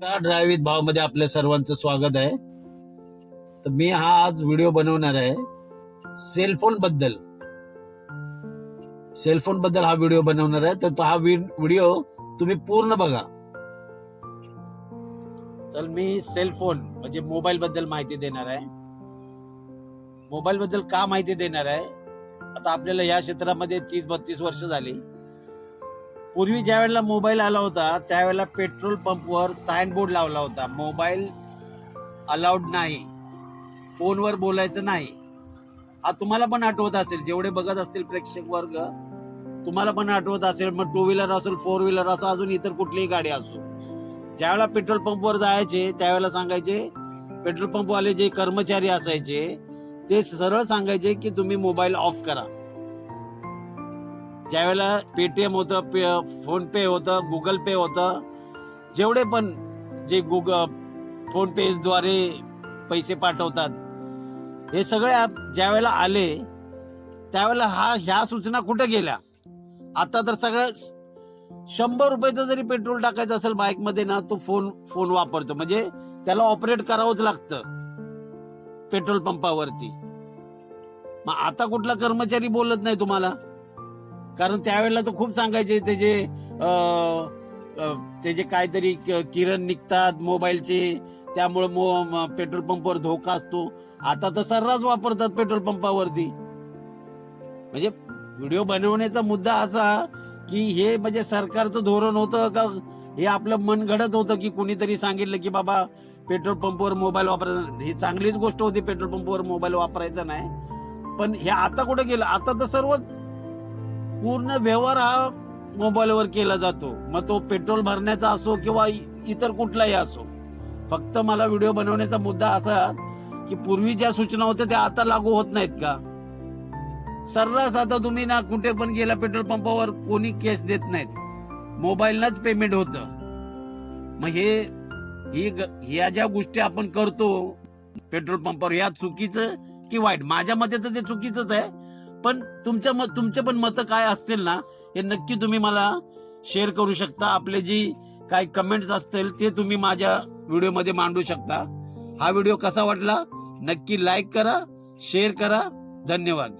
Drive with भाव मध्ये आपल्या सर्वांचं स्वागत आहे. तर मी आज व्हिडिओ बनवणार आहे सेलफोन बद्दल हा व्हिडिओ बनवणार आहे. तर हा व्हिडिओ तुम्ही पूर्ण बघा. तर मी सेलफोन म्हणजे मोबाईल बद्दल माहिती देणार आहे. मोबाईल बद्दल का माहिती देणार आहे, आता आपल्याला या क्षेत्रामध्ये 30-32 वर्ष झाली. पूर्वी ज्या वेळेला मोबाईल आला होता त्यावेळेला पेट्रोल पंपवर साइन बोर्ड लावला होता, मोबाईल अलाउड नाही, फोनवर बोलायचं नाही. हा तुम्हाला पण आठवत असेल, जेवढे बघत असतील प्रेक्षक वर्ग तुम्हाला पण आठवत असेल. मग टू व्हीलर असेल, फोर व्हीलर असो, अजून इतर कुठलीही गाडी असो, ज्यावेळेला पेट्रोल पंपवर जायचे त्यावेळेला सांगायचे, पेट्रोल पंपवाले जे कर्मचारी असायचे ते सरळ सांगायचे की तुम्ही मोबाईल ऑफ करा. ज्यावेळेला पेटीएम होतं, फोन पे होतं, गुगल पे होतं, जेवढे पण जे फोन पे द्वारे पैसे पाठवतात, हे सगळे ॲप ज्यावेळेला आले त्यावेळेला ह्या सूचना कुठे गेल्या. आता तर सगळं 100 रुपयाचं जरी पेट्रोल टाकायचं असेल बाईक मध्ये ना, तो फोन वापरतो. म्हणजे त्याला ऑपरेट करावंच लागतं पेट्रोल पंपावरती. मग आता कुठला कर्मचारी बोलत नाही तुम्हाला, कारण त्यावेळेला तर खूप सांगायचे ते जे काहीतरी किरण निघतात मोबाईलचे, त्यामुळे पेट्रोल पंपावर धोका असतो. आता तर सर्रास वापरतात पेट्रोल पंपावरती. म्हणजे व्हिडिओ बनवण्याचा मुद्दा असा की हे म्हणजे सरकारचं धोरण होतं का, हे आपलं मन घडत होतं की कुणीतरी सांगितलं की बाबा पेट्रोल पंपावर मोबाईल वापरायचा. ही चांगलीच गोष्ट होती, पेट्रोल पंपावर मोबाईल वापरायचा नाही. पण हे आता कुठे गेलं, आता तर सर्वच पूर्ण व्यवहार हा मोबाईलवर केला जातो. मग तो पेट्रोल भरण्याचा असो किंवा इतर कुठलाही असो. फक्त मला व्हिडिओ बनवण्याचा मुद्दा असा की पूर्वी ज्या सूचना होत्या त्या आता लागू होत नाहीत का. सर्रास आता तुम्ही ना कुठे पण गेला पेट्रोल पंपावर कोणी कॅश देत नाहीत, मोबाईललाच पेमेंट होतं. मग ह्या ज्या गोष्टी आपण करतो पेट्रोल पंपावर, या चुकीचं की वाईट, माझ्या मते तर ते चुकीचंच आहे. पण तुमचे पण मतं काय असतील ना, हे नक्की तुम्ही मला शेअर करू शकता. आपले जी काही कमेंट्स असतील ते तुम्ही माझ्या व्हिडिओमध्ये मांडू शकता. हा व्हिडिओ कसा वाटला नक्की लाईक करा, शेअर करा. धन्यवाद.